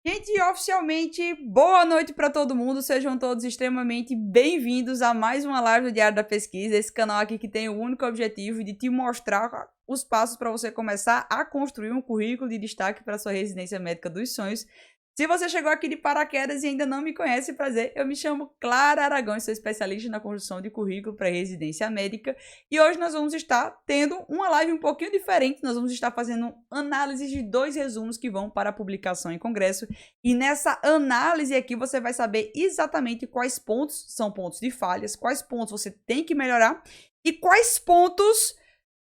Gente, oficialmente, boa noite para todo mundo. Sejam todos extremamente bem-vindos a mais uma live do Diário da Pesquisa. Esse canal aqui que tem o único objetivo de te mostrar os passos para você começar a construir um currículo de destaque para sua residência médica dos sonhos. Se você chegou aqui de paraquedas e ainda não me conhece, prazer, eu me chamo Clara Aragão e sou especialista na construção de currículo para residência médica. E hoje nós vamos estar tendo uma live um pouquinho diferente. Nós vamos estar fazendo análise de 2 resumos que vão para a publicação em congresso. E nessa análise aqui você vai saber exatamente quais pontos são pontos de falhas, quais pontos você tem que melhorar e quais pontos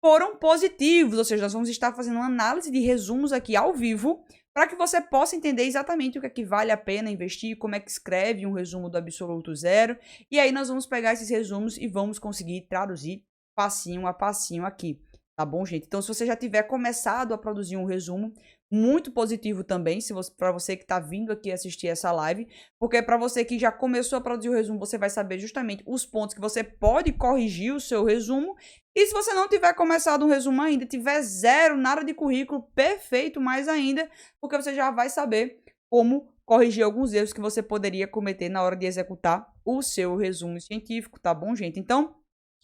foram positivos. Ou seja, nós vamos estar fazendo uma análise de resumos aqui ao vivo para que você possa entender exatamente o que é que vale a pena investir, como é que escreve um resumo do absoluto zero. E aí nós vamos pegar esses resumos e vamos conseguir traduzir passinho a passinho aqui. Tá bom, gente? Então, se você já tiver começado a produzir um resumo, muito positivo também, para você que está vindo aqui assistir essa live, porque para você que já começou a produzir o resumo, você vai saber justamente os pontos que você pode corrigir o seu resumo. E se você não tiver começado um resumo ainda, tiver zero, nada de currículo, perfeito, mais ainda, porque você já vai saber como corrigir alguns erros que você poderia cometer na hora de executar o seu resumo científico, tá bom, gente? Então,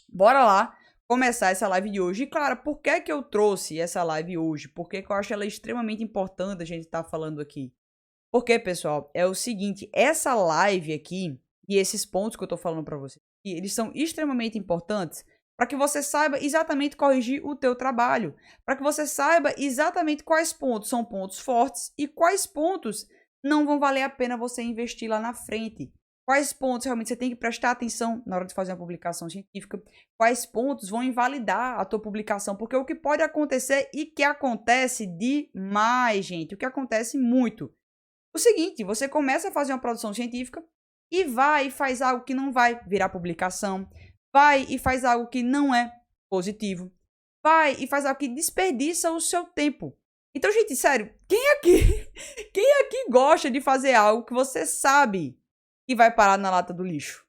bora lá começar essa live de hoje. E, claro, por que que eu trouxe essa live hoje? Porque eu acho ela extremamente importante a gente estar falando aqui. Porque, pessoal, é o seguinte, essa live aqui e esses pontos que eu tô falando para vocês, eles são extremamente importantes para que você saiba exatamente corrigir o teu trabalho, para que você saiba exatamente quais pontos são pontos fortes e quais pontos não vão valer a pena você investir lá na frente. Quais pontos realmente você tem que prestar atenção na hora de fazer uma publicação científica? Quais pontos vão invalidar a tua publicação? Porque o que pode acontecer e que acontece demais, gente, o que acontece muito. O seguinte, você começa a fazer uma produção científica e vai e faz algo que não vai virar publicação, vai e faz algo que não é positivo, vai e faz algo que desperdiça o seu tempo. Então, gente, sério, quem aqui gosta de fazer algo que você sabe que vai parar na lata do lixo?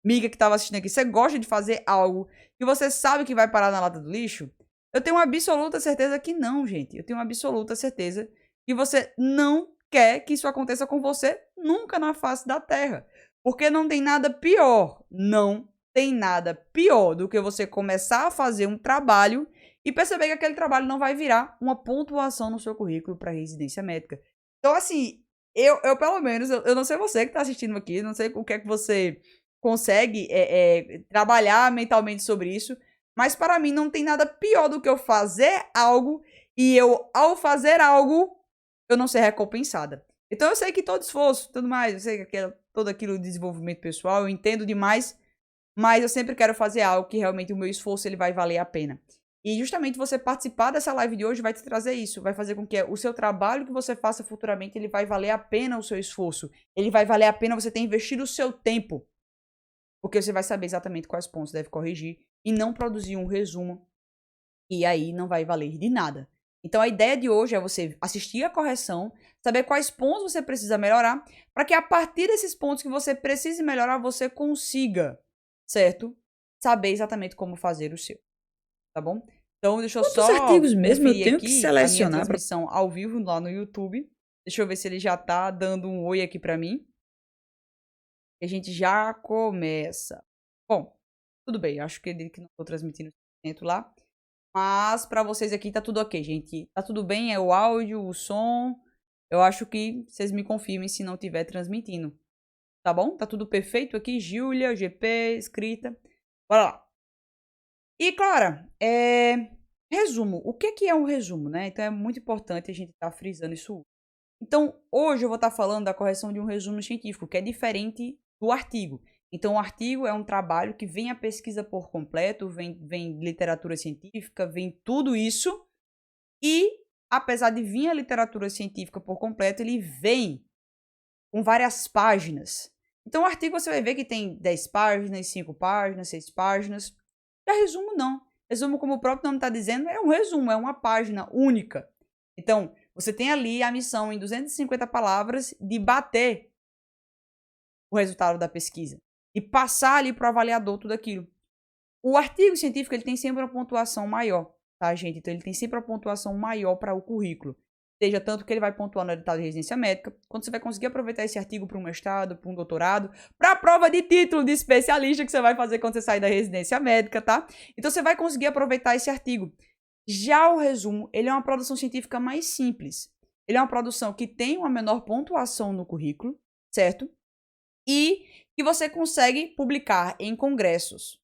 Miga que estava assistindo aqui, você gosta de fazer algo que você sabe que vai parar na lata do lixo? Eu tenho uma absoluta certeza que não, gente. Eu tenho uma absoluta certeza que você não quer que isso aconteça com você nunca na face da Terra. Porque não tem nada pior, não tem nada pior do que você começar a fazer um trabalho e perceber que aquele trabalho não vai virar uma pontuação no seu currículo para residência médica. Então, assim, eu pelo menos, eu não sei você que está assistindo aqui, não sei o que é que você consegue trabalhar mentalmente sobre isso, mas para mim não tem nada pior do que eu fazer algo e eu, ao fazer algo, eu não ser recompensada. Então eu sei que todo esforço, tudo mais, eu sei que todo aquilo de desenvolvimento pessoal, eu entendo demais, mas eu sempre quero fazer algo que realmente o meu esforço ele vai valer a pena. E justamente você participar dessa live de hoje vai te trazer isso, vai fazer com que o seu trabalho que você faça futuramente, ele vai valer a pena o seu esforço, ele vai valer a pena você ter investido o seu tempo, porque você vai saber exatamente quais pontos deve corrigir e não produzir um resumo e aí não vai valer de nada. Então a ideia de hoje é você assistir a correção, saber quais pontos você precisa melhorar, para que a partir desses pontos que você precisa melhorar, você consiga, certo? Saber exatamente como fazer o seu, tá bom? Então deixa eu Quantos só artigos mesmo eu conferir tenho que aqui a minha selecionar para... transmissão ao vivo lá no YouTube. Deixa eu ver se ele já tá dando um oi aqui para mim. E a gente já começa. Bom, tudo bem, acho que ele que não tô transmitindo dentro lá. Mas para vocês aqui tá tudo ok, gente. Tá tudo bem, é o áudio, o som. Eu acho que vocês me confirmem se não estiver transmitindo. Tá bom? Tá tudo perfeito aqui. Júlia, GP, escrita. Bora lá. E, Clara, resumo. O que é um resumo, né? Então é muito importante a gente estar frisando isso. Então, hoje eu vou estar falando da correção de um resumo científico, que é diferente do artigo. Então, o artigo é um trabalho que vem a pesquisa por completo, vem literatura científica, vem tudo isso. E, apesar de vir a literatura científica por completo, ele vem com várias páginas. Então, o artigo você vai ver que tem 10 páginas, 5 páginas, 6 páginas. Já resumo, não. Resumo, como o próprio nome está dizendo, é um resumo, é uma página única. Então, você tem ali a missão em 250 palavras de bater o resultado da pesquisa e passar ali para o avaliador tudo aquilo. O artigo científico ele tem sempre uma pontuação maior, tá, gente? Então ele tem sempre uma pontuação maior para o currículo. seja tanto que ele vai pontuar no edital de residência médica, quando você vai conseguir aproveitar esse artigo para um mestrado, para um doutorado, para a prova de título de especialista que você vai fazer quando você sair da residência médica, tá? Então você vai conseguir aproveitar esse artigo. Já o resumo, ele é uma produção científica mais simples. Ele é uma produção que tem uma menor pontuação no currículo, certo? E que você consegue publicar em congressos.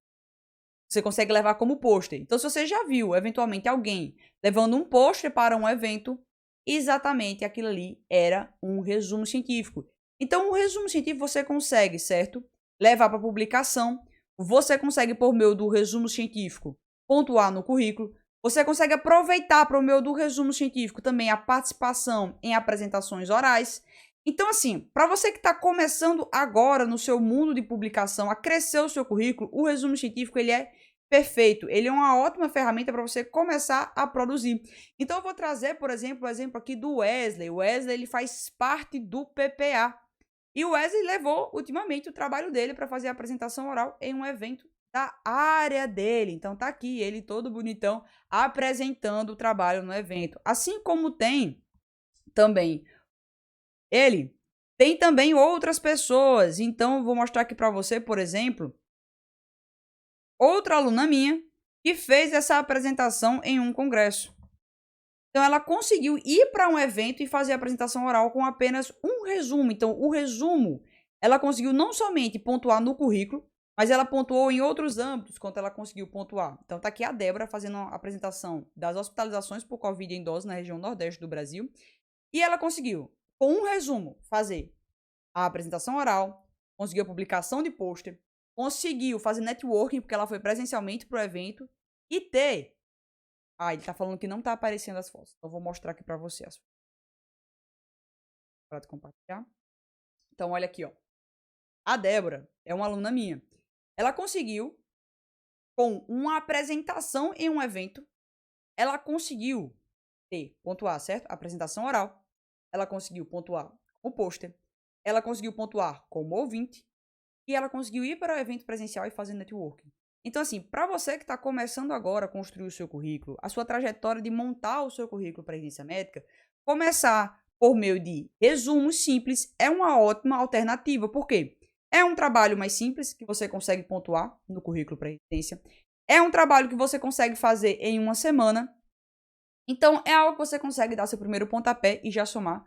Você consegue levar como pôster. Então, se você já viu, eventualmente, alguém levando um pôster para um evento, exatamente aquilo ali era um resumo científico. Então, o resumo científico você consegue, certo? Levar para publicação. Você consegue, por meio do resumo científico, pontuar no currículo. Você consegue aproveitar, por meio do resumo científico, também a participação em apresentações orais. Então, assim, para você que está começando agora no seu mundo de publicação, a crescer o seu currículo, o resumo científico, ele é perfeito. Ele é uma ótima ferramenta para você começar a produzir. Então, eu vou trazer, por exemplo, o exemplo aqui do Wesley. O Wesley, ele faz parte do PPA. E o Wesley levou, ultimamente, o trabalho dele para fazer a apresentação oral em um evento da área dele. Então, tá aqui, ele todo bonitão, apresentando o trabalho no evento. Assim como tem também ele, tem também outras pessoas. Então, eu vou mostrar aqui para você, por exemplo, outra aluna minha que fez essa apresentação em um congresso. Então, ela conseguiu ir para um evento e fazer a apresentação oral com apenas um resumo. Então, o resumo, ela conseguiu não somente pontuar no currículo, mas ela pontuou em outros âmbitos quanto ela conseguiu pontuar. Então, tá aqui a Débora fazendo a apresentação das hospitalizações por Covid em idosos na região nordeste do Brasil. E ela conseguiu, com um resumo, fazer a apresentação oral, conseguiu a publicação de pôster, conseguiu fazer networking, porque ela foi presencialmente pro evento, e ter... Ah, ele tá falando que não tá aparecendo as fotos. Então, eu vou mostrar aqui pra você as fotos. Para compartilhar. Então, olha aqui, ó. A Débora é uma aluna minha. Ela conseguiu, com uma apresentação em um evento, ela conseguiu pontuar, certo? A apresentação oral. Ela conseguiu pontuar o pôster. Ela conseguiu pontuar como ouvinte. E ela conseguiu ir para o evento presencial e fazer networking. Então, assim, para você que está começando agora a construir o seu currículo, a sua trajetória de montar o seu currículo para a residência médica, começar por meio de resumos simples é uma ótima alternativa. Por quê? É um trabalho mais simples que você consegue pontuar no currículo para a residência. É um trabalho que você consegue fazer em uma semana. Então, é algo que você consegue dar seu primeiro pontapé e já somar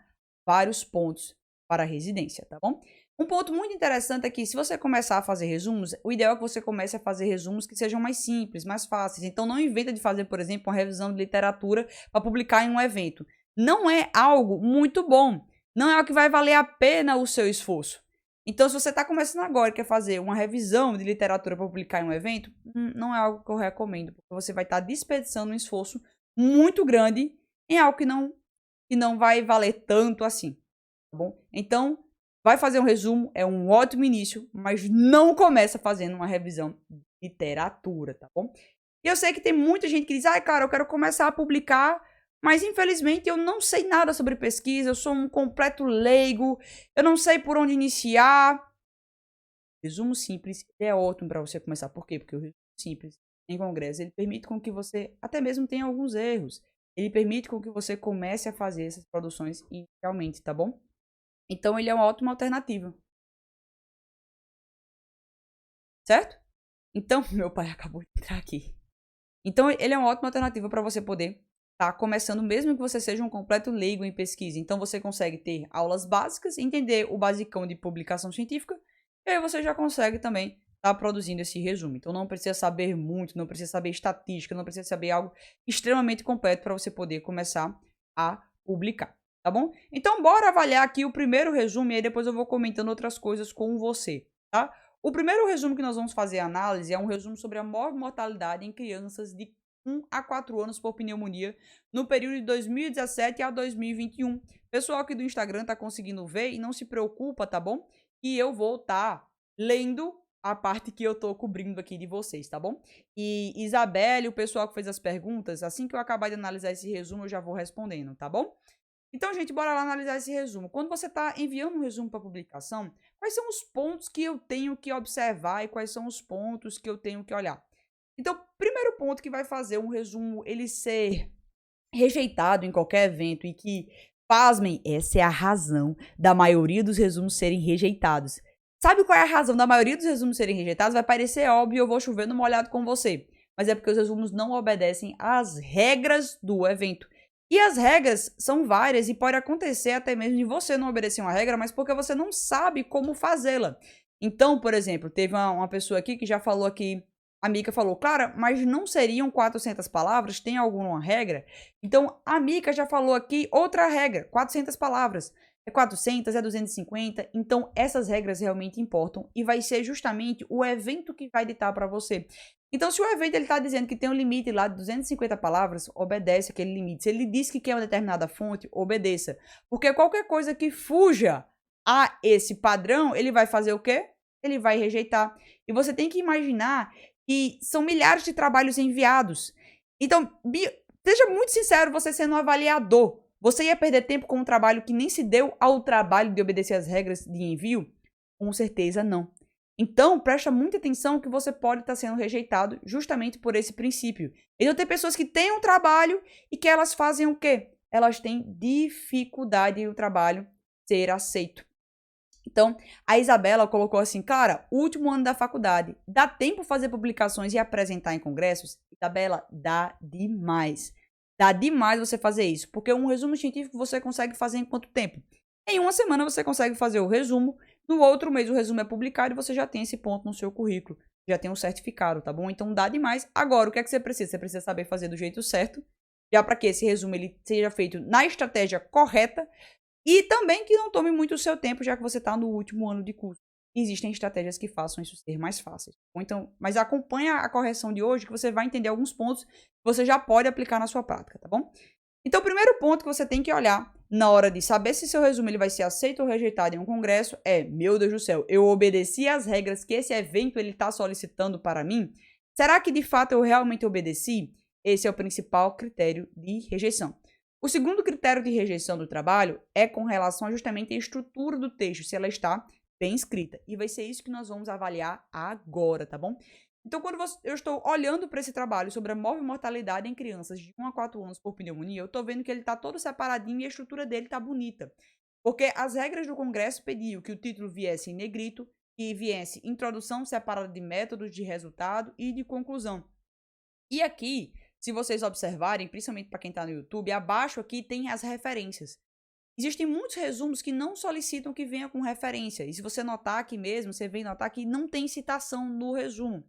vários pontos para a residência, tá bom? Um ponto muito interessante é que, se você começar a fazer resumos, o ideal é que você comece a fazer resumos que sejam mais simples, mais fáceis. Então, não inventa de fazer, por exemplo, uma revisão de literatura para publicar em um evento. Não é algo muito bom. Não é algo que vai valer a pena o seu esforço. Então, se você está começando agora e quer fazer uma revisão de literatura para publicar em um evento, não é algo que eu recomendo, porque você vai estar desperdiçando um esforço muito grande em algo que não vai valer tanto assim, tá bom? Então, vai fazer um resumo, é um ótimo início, mas não começa fazendo uma revisão de literatura, tá bom? E eu sei que tem muita gente que diz, ai, cara, eu quero começar a publicar, mas infelizmente eu não sei nada sobre pesquisa, eu sou um completo leigo, eu não sei por onde iniciar. Resumo simples é ótimo para você começar. Por quê? Porque o resumo simples em congresso, ele permite com que você até mesmo tenha alguns erros. Ele permite com que você comece a fazer essas produções inicialmente, tá bom? Então, ele é uma ótima alternativa. Certo? Então, meu pai acabou de entrar aqui. Então, ele é uma ótima alternativa para você poder estar começando, mesmo que você seja um completo leigo em pesquisa. Então, você consegue ter aulas básicas, entender o basicão de publicação científica, e aí você já consegue também estar produzindo esse resumo. Então, não precisa saber muito, não precisa saber estatística, não precisa saber algo extremamente completo para você poder começar a publicar. Tá bom? Então, bora avaliar aqui o primeiro resumo e aí depois eu vou comentando outras coisas com você, tá? O primeiro resumo que nós vamos fazer a análise é um resumo sobre a mortalidade em crianças de 1 a 4 anos por pneumonia no período de 2017 a 2021. Pessoal aqui do Instagram tá conseguindo ver e não se preocupa, tá bom? E eu vou estar lendo a parte que eu tô cobrindo aqui de vocês, tá bom? E Isabelle, o pessoal que fez as perguntas, assim que eu acabar de analisar esse resumo, eu já vou respondendo, tá bom? Então, gente, bora lá analisar esse resumo. Quando você está enviando um resumo para publicação, quais são os pontos que eu tenho que observar e quais são os pontos que eu tenho que olhar? Então, primeiro ponto que vai fazer um resumo ele ser rejeitado em qualquer evento e que, pasmem, essa é a razão da maioria dos resumos serem rejeitados. Sabe qual é a razão da maioria dos resumos serem rejeitados? Vai parecer óbvio, eu vou chover no molhado com você. Mas é porque os resumos não obedecem às regras do evento. E as regras são várias e pode acontecer até mesmo de você não obedecer uma regra, mas porque você não sabe como fazê-la. Então, por exemplo, teve uma pessoa aqui que já falou aqui, a Mica falou, Clara, mas não seriam 400 palavras? Tem alguma regra? Então, a Mica já falou aqui outra regra, 400 palavras. É 400, é 250, então essas regras realmente importam e vai ser justamente o evento que vai ditar para você. Então, se o evento está dizendo que tem um limite lá de 250 palavras, obedece aquele limite. Se ele diz que quer uma determinada fonte, obedeça. Porque qualquer coisa que fuja a esse padrão, ele vai fazer o quê? Ele vai rejeitar. E você tem que imaginar que são milhares de trabalhos enviados. Então, seja muito sincero, você sendo um avaliador. Você ia perder tempo com um trabalho que nem se deu ao trabalho de obedecer às regras de envio? Com certeza não. Então, presta muita atenção que você pode estar sendo rejeitado justamente por esse princípio. Então, tem pessoas que têm um trabalho e que elas fazem o quê? Elas têm dificuldade em o trabalho ser aceito. Então, a Isabela colocou assim, cara, último ano da faculdade, dá tempo fazer publicações e apresentar em congressos? Isabela, dá demais. Dá demais você fazer isso, porque um resumo científico você consegue fazer em quanto tempo? Em uma semana você consegue fazer o resumo, no outro mês o resumo é publicado e você já tem esse ponto no seu currículo, já tem um certificado, tá bom? Então dá demais. Agora, o que é que você precisa? Você precisa saber fazer do jeito certo, já para que esse resumo ele seja feito na estratégia correta e também que não tome muito o seu tempo, já que você está no último ano de curso. Existem estratégias que façam isso ser mais fácil. Então, mas acompanha a correção de hoje que você vai entender alguns pontos que você já pode aplicar na sua prática, tá bom? Então, o primeiro ponto que você tem que olhar na hora de saber se seu resumo ele vai ser aceito ou rejeitado em um congresso é, meu Deus do céu, eu obedeci às regras que esse evento ele está solicitando para mim? Será que de fato eu realmente obedeci? Esse é o principal critério de rejeição. O segundo critério de rejeição do trabalho é com relação justamente à estrutura do texto, se ela está bem escrita. E vai ser isso que nós vamos avaliar agora, tá bom? Então, quando eu estou olhando para esse trabalho sobre a mortalidade em crianças de 1 a 4 anos por pneumonia, eu estou vendo que ele está todo separadinho e a estrutura dele está bonita. Porque as regras do Congresso pediam que o título viesse em negrito, que viesse introdução separada de métodos, de resultado e de conclusão. E aqui, se vocês observarem, principalmente para quem está no YouTube, abaixo aqui tem as referências. Existem muitos resumos que não solicitam que venha com referência. E se você notar aqui mesmo, você vem notar que não tem citação no resumo.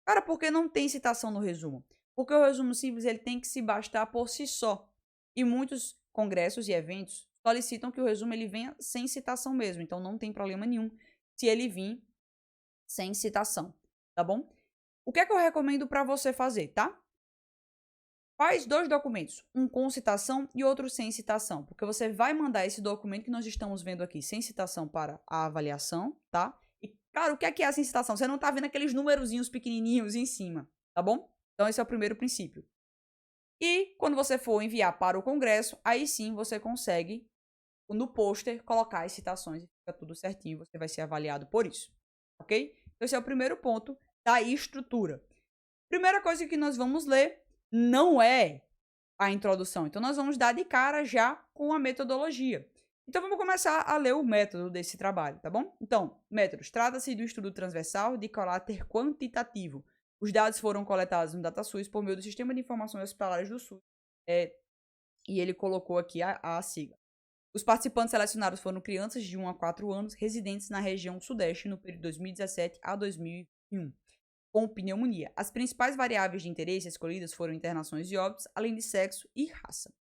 Cara, por que não tem citação no resumo? Porque o resumo simples ele tem que se bastar por si só. E muitos congressos e eventos solicitam que o resumo ele venha sem citação mesmo. Então não tem problema nenhum se ele vir sem citação, tá bom? O que é que eu recomendo para você fazer, tá? Faz 2 documentos, um com citação e outro sem citação, porque você vai mandar esse documento que nós estamos vendo aqui sem citação para a avaliação, tá? E, cara, o que é a sem citação? Você não tá vendo aqueles numerozinhos pequenininhos em cima, tá bom? Então, esse é o primeiro princípio. E, quando você for enviar para o congresso, aí sim você consegue, no pôster, colocar as citações e fica tudo certinho, você vai ser avaliado por isso, ok? Então, esse é o primeiro ponto da estrutura. Primeira coisa que nós vamos ler não é a introdução. Então, nós vamos dar de cara já com a metodologia. Então, vamos começar a ler o método desse trabalho, tá bom? Então, métodos. Trata-se do estudo transversal de caráter quantitativo. Os dados foram coletados no DataSUS por meio do Sistema de Informações Hospitalares do SUS. E ele colocou aqui a sigla. Os participantes selecionados foram crianças de 1 a 4 anos, residentes na região sudeste no período de 2017 a 2021. Com pneumonia. As principais variáveis de interesse escolhidas foram internações de óbitos, além de sexo e raça.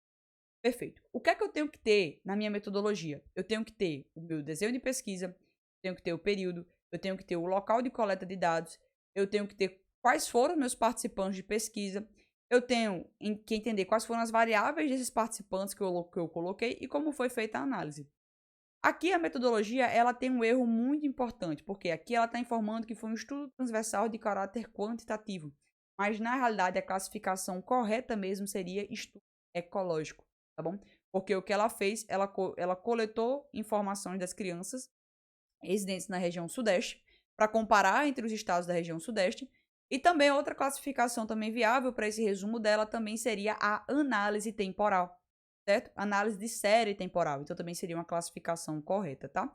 Perfeito. O que é que eu tenho que ter na minha metodologia? Eu tenho que ter o meu desenho de pesquisa, eu tenho que ter o período, eu tenho que ter o local de coleta de dados, eu tenho que ter quais foram meus participantes de pesquisa, eu tenho que entender quais foram as variáveis desses participantes que eu coloquei e como foi feita a análise. Aqui a metodologia ela tem um erro muito importante, porque aqui ela está informando que foi um estudo transversal de caráter quantitativo, mas na realidade a classificação correta mesmo seria estudo ecológico, tá bom? Porque o que ela fez, ela coletou informações das crianças residentes na região sudeste para comparar entre os estados da região sudeste E também outra classificação também viável para esse resumo dela também seria a análise temporal, certo? Análise de série temporal. Então também seria uma classificação correta, tá?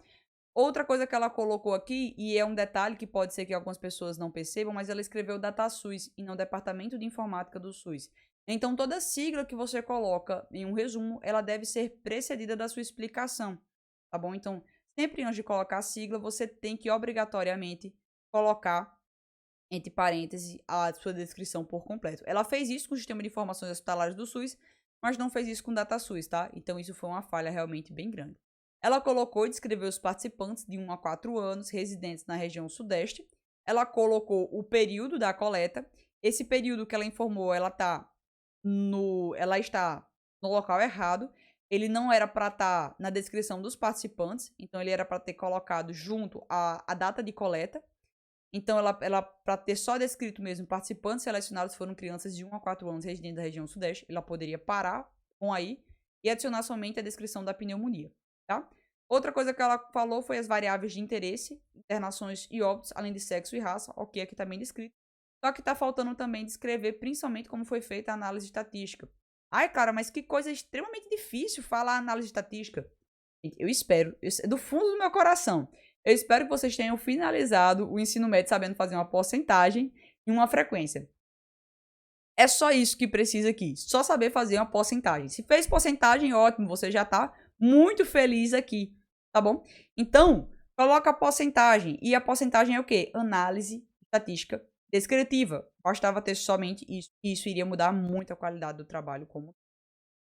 Outra coisa que ela colocou aqui, e é um detalhe que pode ser que algumas pessoas não percebam, mas ela escreveu DataSUS e não Departamento de Informática do SUS. Então, toda sigla que você coloca em um resumo, ela deve ser precedida da sua explicação, tá bom? Então, sempre antes de colocar a sigla, você tem que obrigatoriamente colocar entre parênteses a sua descrição por completo. Ela fez isso com o Sistema de Informações Hospitalares do SUS, mas não fez isso com o DataSUS, tá? Então, isso foi uma falha realmente bem grande. Ela colocou e descreveu os participantes de 1 a 4 anos, residentes na região sudeste. Ela colocou o período da coleta. Esse período que ela informou, ela está no local errado. Ele não era para estar na descrição dos participantes, então ele era para ter colocado junto a data de coleta. Então, ela para ter só descrito mesmo, participantes selecionados foram crianças de 1 a 4 anos residentes da região sudeste, ela poderia parar com aí e adicionar somente a descrição da pneumonia, tá? Outra coisa que ela falou foi as variáveis de interesse, internações e óbitos, além de sexo e raça, ok, aqui também descrito. Só que tá faltando também descrever principalmente como foi feita a análise estatística. Ai, cara, mas que coisa extremamente difícil falar análise estatística. Eu espero, do fundo do meu coração, eu espero que vocês tenham finalizado o ensino médio sabendo fazer uma porcentagem e uma frequência. É só isso que precisa aqui, só saber fazer uma porcentagem. Se fez porcentagem, ótimo, você já tá muito feliz aqui, tá bom? Então, coloca a porcentagem. E a porcentagem é o quê? Análise estatística descritiva. Bastava ter somente isso. Isso iria mudar muito a qualidade do trabalho como,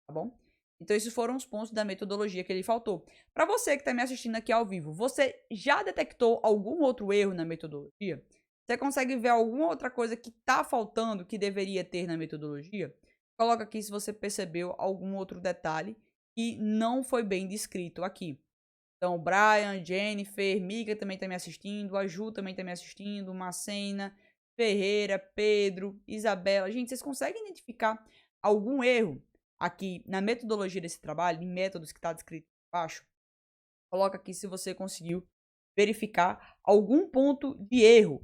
tá bom? Então, esses foram os pontos da metodologia que ele faltou. Para você que está me assistindo aqui ao vivo, você já detectou algum outro erro na metodologia? Você consegue ver alguma outra coisa que está faltando, que deveria ter na metodologia? Coloca aqui se você percebeu algum outro detalhe que não foi bem descrito aqui. Então, Brian, Jennifer, Mika também está me assistindo, a Ju também está me assistindo, Macena, Ferreira, Pedro, Isabela. Gente, vocês conseguem identificar algum erro aqui na metodologia desse trabalho, em métodos que está descrito abaixo? Coloca aqui se você conseguiu verificar algum ponto de erro,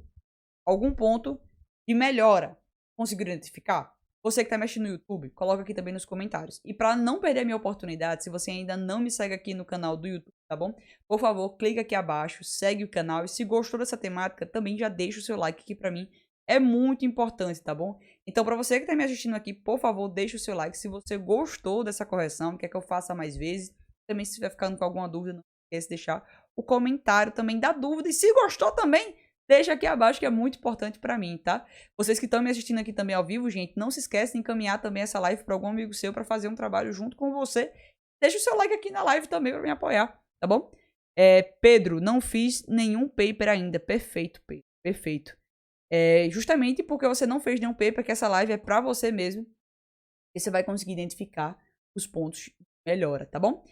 algum ponto de melhora. Conseguiu identificar? Você que está mexendo no YouTube, coloca aqui também nos comentários. E para não perder a minha oportunidade, se você ainda não me segue aqui no canal do YouTube, tá bom? Por favor, clica aqui abaixo, segue o canal. E se gostou dessa temática, também já deixa o seu like aqui para mim. É muito importante, tá bom? Então, para você que está me assistindo aqui, por favor, deixa o seu like. Se você gostou dessa correção, quer que eu faça mais vezes. Também, se estiver ficando com alguma dúvida, não esqueça de deixar o comentário também da dúvida. E se gostou também, deixa aqui abaixo, que é muito importante para mim, tá? Vocês que estão me assistindo aqui também ao vivo, gente, não se esqueça de encaminhar também essa live para algum amigo seu para fazer um trabalho junto com você. Deixa o seu like aqui na live também para me apoiar, tá bom? Pedro, não fiz nenhum paper ainda. Perfeito, Pedro, perfeito. Justamente porque você não fez nenhum paper, que essa live é para você mesmo, e você vai conseguir identificar os pontos de melhora, tá bom?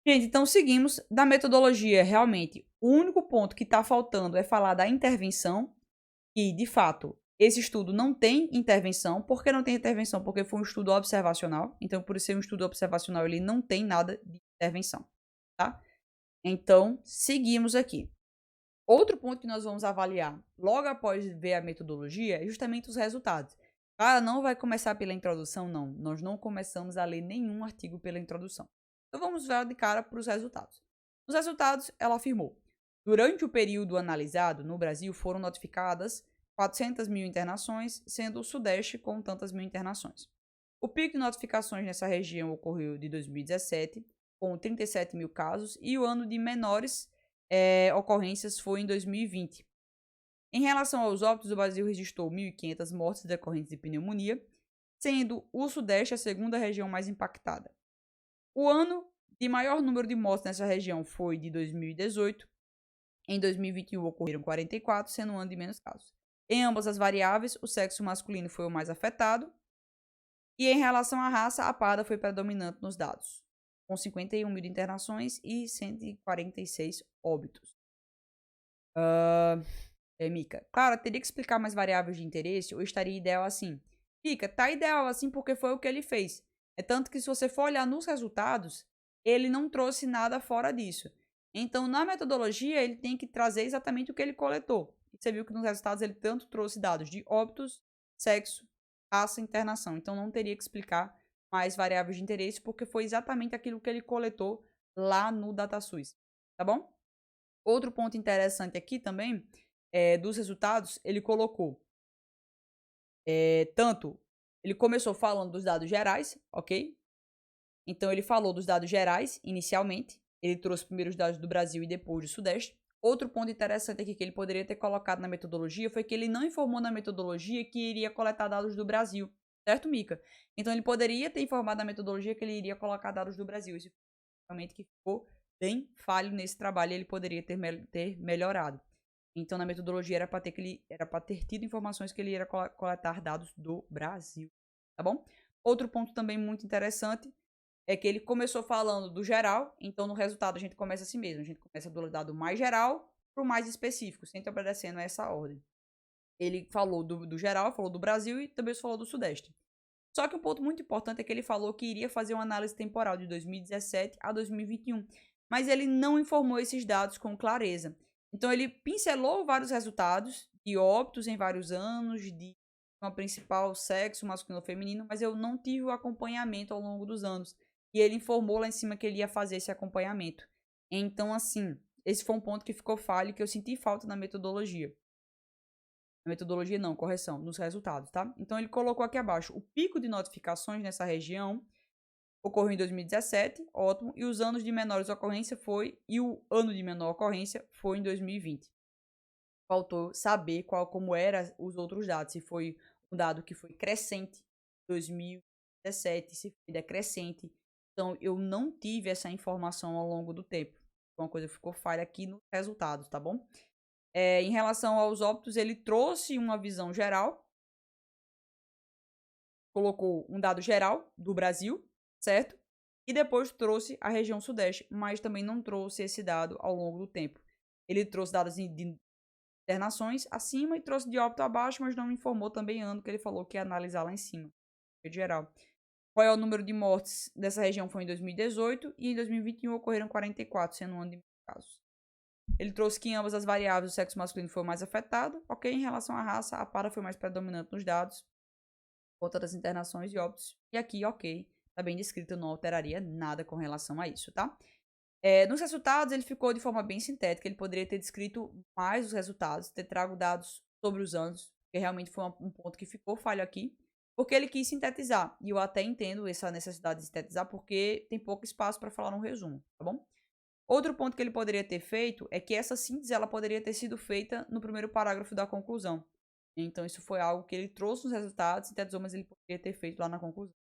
Gente, então seguimos da metodologia. Realmente, o único ponto que está faltando é falar da intervenção. E, de fato, esse estudo não tem intervenção. Por que não tem intervenção? Porque foi um estudo observacional. Então, por ser um estudo observacional, ele não tem nada de intervenção, tá? Então, seguimos aqui. Outro ponto que nós vamos avaliar logo após ver a metodologia é justamente os resultados. Ah, não vai começar pela introdução? Não. Nós não começamos a ler nenhum artigo pela introdução. Então, vamos ver de cara para os resultados. Nos resultados, ela afirmou: durante o período analisado, no Brasil foram notificadas 400 mil internações, sendo o Sudeste com tantas mil internações. O pico de notificações nessa região ocorreu de 2017, com 37 mil casos, e o ano de menores ocorrências foi em 2020. Em relação aos óbitos, o Brasil registrou 1.500 mortes decorrentes de pneumonia, sendo o Sudeste a segunda região mais impactada. O ano de maior número de mortes nessa região foi de 2018. Em 2021 ocorreram 44, sendo um ano de menos casos. Em ambas as variáveis, o sexo masculino foi o mais afetado. E em relação à raça, a parda foi predominante nos dados, com 51 mil internações e 146 óbitos. Mika, claro, teria que explicar mais variáveis de interesse ou estaria ideal assim? Mika, tá ideal assim porque foi o que ele fez. É tanto que se você for olhar nos resultados, ele não trouxe nada fora disso. Então, na metodologia, ele tem que trazer exatamente o que ele coletou. E você viu que nos resultados ele tanto trouxe dados de óbitos, sexo, raça e internação. Então não teria que explicar mais variáveis de interesse, porque foi exatamente aquilo que ele coletou lá no DataSUS, tá bom? Outro ponto interessante aqui também, dos resultados, ele colocou tanto, ele começou falando dos dados gerais, ok? Então ele falou dos dados gerais inicialmente, ele trouxe primeiro os dados do Brasil e depois do Sudeste. Outro ponto interessante aqui que ele poderia ter colocado na metodologia foi que ele não informou na metodologia que iria coletar dados do Brasil, certo, Mica? Então ele poderia ter informado na metodologia que ele iria colocar dados do Brasil. Isso realmente que ficou bem falho nesse trabalho, ele poderia ter melhorado. Então na metodologia era para ter tido informações que ele iria coletar dados do Brasil, tá bom? Outro ponto também muito interessante é que ele começou falando do geral, então no resultado a gente começa assim mesmo, a gente começa do dado mais geral para o mais específico, sempre obedecendo a essa ordem. Ele falou do geral, falou do Brasil e também falou do Sudeste. Só que um ponto muito importante é que ele falou que iria fazer uma análise temporal de 2017 a 2021, mas ele não informou esses dados com clareza. Então ele pincelou vários resultados de óbitos em vários anos, de uma principal sexo masculino ou feminino, mas eu não tive o acompanhamento ao longo dos anos. E ele informou lá em cima que ele ia fazer esse acompanhamento. Então, assim, esse foi um ponto que ficou falho, que eu senti falta na metodologia. Na metodologia não, correção, nos resultados, tá? Então, ele colocou aqui abaixo, o pico de notificações nessa região ocorreu em 2017, ótimo, e os anos de menores ocorrência e o ano de menor ocorrência foi em 2020. Faltou saber como eram os outros dados, se foi um dado que foi crescente em 2017, se foi decrescente. Então, eu não tive essa informação ao longo do tempo. Uma coisa ficou falha aqui nos resultados, tá bom? Em relação aos óbitos, ele trouxe uma visão geral. Colocou um dado geral do Brasil, certo? E depois trouxe a região sudeste, mas também não trouxe esse dado ao longo do tempo. Ele trouxe dados de internações acima e trouxe de óbito abaixo, mas não informou também ano que ele falou que ia analisar lá em cima, geral. Qual é o número de mortes dessa região? Foi em 2018 e em 2021 ocorreram 44, sendo um ano de casos. Ele trouxe que em ambas as variáveis o sexo masculino foi o mais afetado. Ok, em relação à raça, a para foi mais predominante nos dados. Conta das internações e óbitos. E aqui, ok, tá bem descrito, eu não alteraria nada com relação a isso, tá? Nos resultados, ele ficou de forma bem sintética. Ele poderia ter descrito mais os resultados, ter trago dados sobre os anos, que realmente foi um ponto que ficou falho aqui. Porque ele quis sintetizar. E eu até entendo essa necessidade de sintetizar, porque tem pouco espaço para falar um resumo, tá bom? Outro ponto que ele poderia ter feito é que essa síntese ela poderia ter sido feita no primeiro parágrafo da conclusão. Então, isso foi algo que ele trouxe nos resultados, sintetizou, mas ele poderia ter feito lá na conclusão.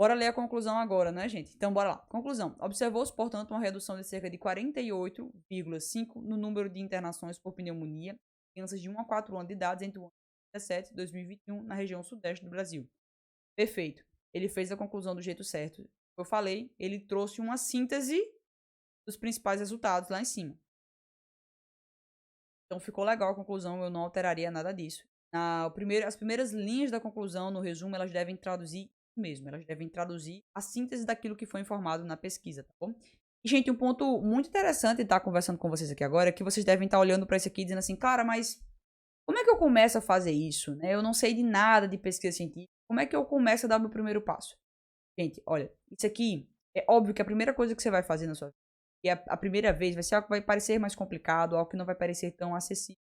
Bora ler a conclusão agora, né, gente? Então, bora lá. Conclusão. Observou-se, portanto, uma redução de cerca de 48,5% no número de internações por pneumonia em crianças de 1 a 4 anos de idade entre o ano 2017 e 2021 na região sudeste do Brasil. Perfeito. Ele fez a conclusão do jeito certo. Eu falei, ele trouxe uma síntese dos principais resultados lá em cima. Então ficou legal a conclusão, eu não alteraria nada disso. As primeiras linhas da conclusão, no resumo, elas devem traduzir mesmo, elas devem traduzir a síntese daquilo que foi informado na pesquisa, tá bom? E, gente, um ponto muito interessante de estar conversando com vocês aqui agora é que vocês devem estar olhando para isso aqui e dizendo assim, cara, mas como é que eu começo a fazer isso, né? Eu não sei de nada de pesquisa científica, como é que eu começo a dar o meu primeiro passo? Gente, olha, isso aqui é óbvio que a primeira coisa que você vai fazer na sua vida, e a primeira vez vai ser algo que vai parecer mais complicado, algo que não vai parecer tão acessível.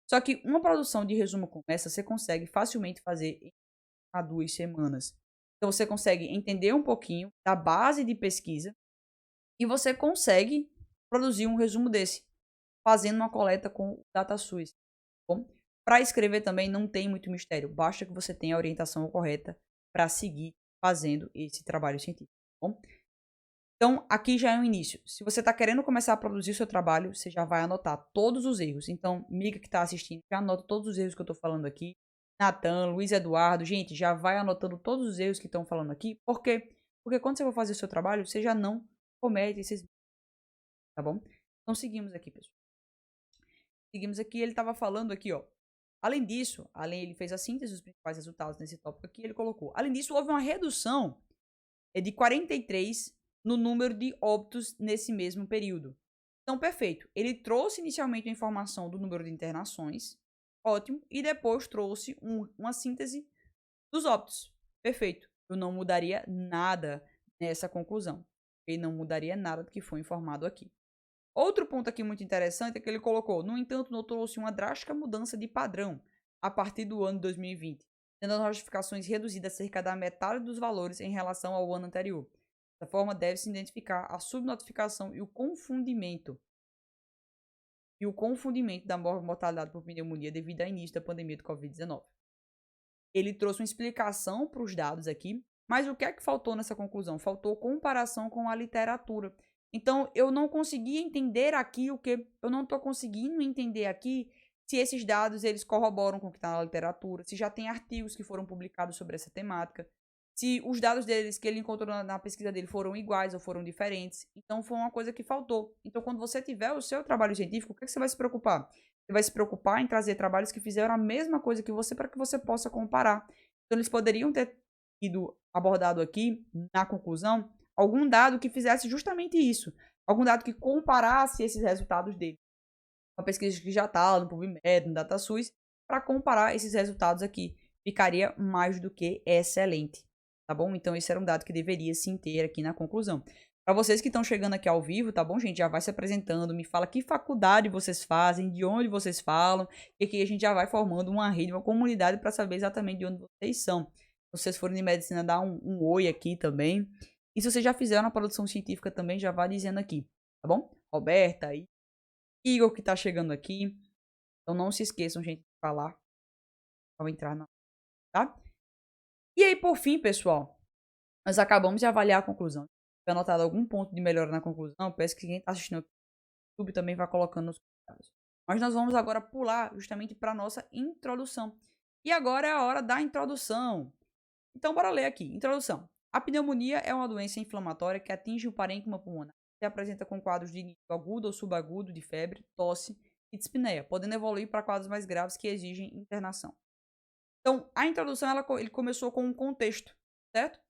Só que uma produção de resumo como essa, você consegue facilmente fazer em 2 semanas. Então, você consegue entender um pouquinho da base de pesquisa e você consegue produzir um resumo desse, fazendo uma coleta com o DataSUS. Para escrever também não tem muito mistério, basta que você tenha a orientação correta para seguir fazendo esse trabalho científico. Bom? Então, aqui já é o início. Se você está querendo começar a produzir o seu trabalho, você já vai anotar todos os erros. Então, amiga que está assistindo, já anota todos os erros que eu estou falando aqui. Natan, Luiz Eduardo, gente, já vai anotando todos os erros que estão falando aqui. Por quê? Porque quando você for fazer o seu trabalho, você já não comete esses erros. Tá bom? Então, seguimos aqui, pessoal. Seguimos aqui, ele estava falando aqui, ó. Além disso, ele fez a síntese dos principais resultados nesse tópico aqui, ele colocou. Além disso, houve uma redução de 43 no número de óbitos nesse mesmo período. Então, perfeito. Ele trouxe inicialmente a informação do número de internações, ótimo, e depois trouxe uma síntese dos óbitos. Perfeito. Eu não mudaria nada nessa conclusão. Ele não mudaria nada do que foi informado aqui. Outro ponto aqui muito interessante é que ele colocou, no entanto, notou-se uma drástica mudança de padrão a partir do ano 2020, tendo as notificações reduzidas cerca da metade dos valores em relação ao ano anterior. Dessa forma, deve-se identificar a subnotificação e o confundimento da mortalidade por pneumonia devido ao início da pandemia do Covid-19. Ele trouxe uma explicação para os dados aqui, mas o que é que faltou nessa conclusão? Faltou comparação com a literatura. Então, eu não consegui entender aqui eu não estou conseguindo entender aqui se esses dados eles corroboram com o que está na literatura, se já tem artigos que foram publicados sobre essa temática, se os dados deles que ele encontrou na pesquisa dele foram iguais ou foram diferentes. Então, foi uma coisa que faltou. Então, quando você tiver o seu trabalho científico, o que você vai se preocupar? Você vai se preocupar em trazer trabalhos que fizeram a mesma coisa que você para que você possa comparar. Então, eles poderiam ter sido abordado aqui, na conclusão, algum dado que fizesse justamente isso. Algum dado que comparasse esses resultados dele. Uma pesquisa que já está no PubMed, no DataSUS, para comparar esses resultados aqui. Ficaria mais do que excelente. Tá bom? Então, esse era um dado que deveria sim ter aqui na conclusão. Para vocês que estão chegando aqui ao vivo, tá bom, gente? Já vai se apresentando, me fala que faculdade vocês fazem, de onde vocês falam, e aqui a gente já vai formando uma rede, uma comunidade para saber exatamente de onde vocês são. Se vocês forem de medicina, dá um oi aqui também. E se vocês já fizeram a produção científica também, já vai dizendo aqui, tá bom? Roberta e Igor que tá chegando aqui. Então não se esqueçam, gente, de falar ao entrar na... tá? E aí, por fim, pessoal, nós acabamos de avaliar a conclusão. Se tiver anotado algum ponto de melhora na conclusão, peço que quem está assistindo aqui no YouTube também vá colocando nos comentários. Mas nós vamos agora pular justamente para a nossa introdução. E agora é a hora da introdução. Então, bora ler aqui. Introdução. A pneumonia é uma doença inflamatória que atinge o parênquima pulmonar. Se apresenta com quadros de início agudo ou subagudo de febre, tosse e dispneia, podendo evoluir para quadros mais graves que exigem internação. Então, a introdução ele começou com um contexto, certo?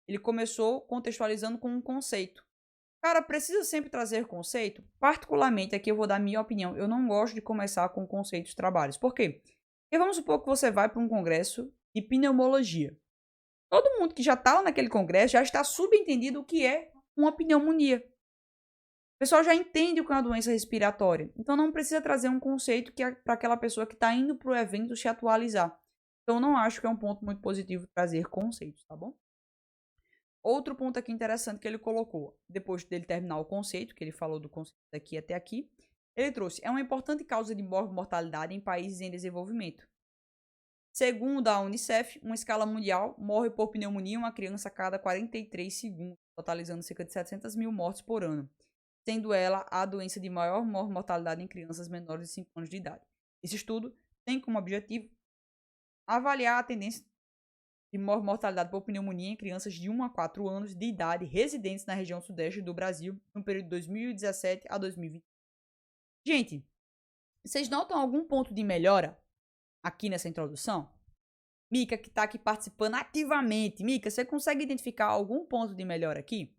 Ele começou contextualizando com um conceito. Cara, precisa sempre trazer conceito? Particularmente, aqui eu vou dar minha opinião. Eu não gosto de começar com conceitos de trabalhos. Por quê? Porque vamos supor que você vai para um congresso de pneumologia. Todo mundo que já está lá naquele congresso já está subentendido o que é uma pneumonia. O pessoal já entende o que é uma doença respiratória. Então, não precisa trazer um conceito que é para aquela pessoa que está indo para o evento se atualizar. Então, não acho que é um ponto muito positivo trazer conceitos, tá bom? Outro ponto aqui interessante que ele colocou, depois dele terminar o conceito, que ele falou do conceito daqui até aqui, ele trouxe, é uma importante causa de mortalidade em países em desenvolvimento. Segundo a Unicef, uma escala mundial, morre por pneumonia uma criança a cada 43 segundos, totalizando cerca de 700 mil mortes por ano, sendo ela a doença de maior mortalidade em crianças menores de 5 anos de idade. Esse estudo tem como objetivo avaliar a tendência de mortalidade por pneumonia em crianças de 1 a 4 anos de idade residentes na região sudeste do Brasil no período de 2017 a 2020. Gente, vocês notam algum ponto de melhora aqui nessa introdução? Mica, que está aqui participando ativamente. Mica, você consegue identificar algum ponto de melhora aqui?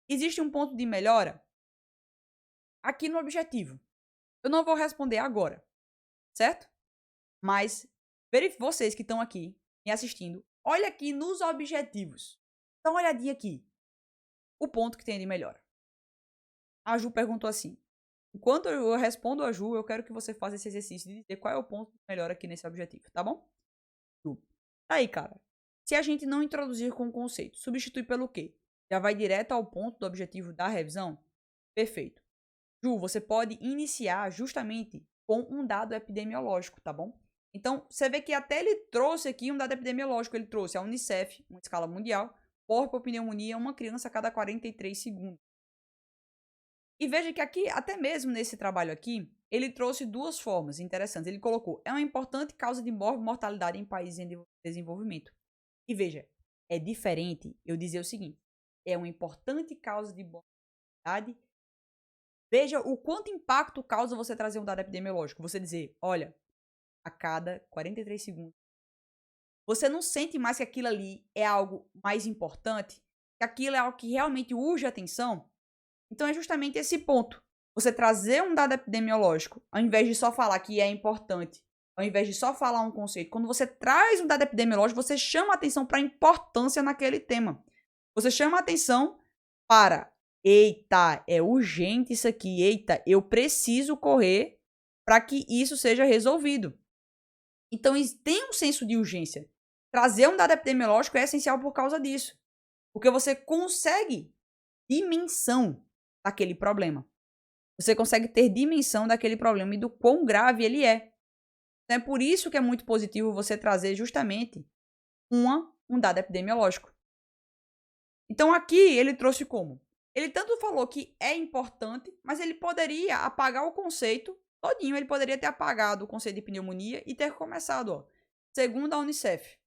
Existe um ponto de melhora aqui no objetivo. Eu não vou responder agora, certo? Mas vocês que estão aqui me assistindo, olha aqui nos objetivos. Dá uma olhadinha aqui. O ponto que tem de melhora. A Ju perguntou assim. Enquanto eu respondo a Ju, eu quero que você faça esse exercício de dizer qual é o ponto de melhora aqui nesse objetivo, tá bom? Ju. Tá aí, cara. Se a gente não introduzir com o conceito, substitui pelo quê? Já vai direto ao ponto do objetivo da revisão? Perfeito. Ju, você pode iniciar justamente com um dado epidemiológico, tá bom? Então, você vê que até ele trouxe aqui um dado epidemiológico. Ele trouxe a Unicef, uma escala mundial, morre por pneumonia uma criança a cada 43 segundos. E veja que aqui, até mesmo nesse trabalho aqui, ele trouxe duas formas interessantes. Ele colocou, é uma importante causa de mortalidade em países em desenvolvimento. E veja, é diferente eu dizer o seguinte, é uma importante causa de mortalidade. Veja o quanto impacto causa você trazer um dado epidemiológico. Você dizer, olha, a cada 43 segundos. Você não sente mais que aquilo ali é algo mais importante? Que aquilo é algo que realmente urge atenção? Então é justamente esse ponto. você trazer um dado epidemiológico, ao invés de só falar que é importante, ao invés de só falar um conceito, quando você traz um dado epidemiológico, você chama a atenção para a importância naquele tema. Você chama a atenção para, eita, é urgente isso aqui, eita, eu preciso correr para que isso seja resolvido. Então, tem um senso de urgência. Trazer um dado epidemiológico é essencial por causa disso. Porque você consegue dimensão daquele problema. Você consegue ter dimensão daquele problema e do quão grave ele é. Então, é por isso que é muito positivo você trazer justamente um dado epidemiológico. Então, aqui ele trouxe como? Ele tanto falou que é importante, mas ele poderia apagar o conceito todinho. Ele poderia ter apagado o conceito de pneumonia e ter começado, ó, segundo a Unicef,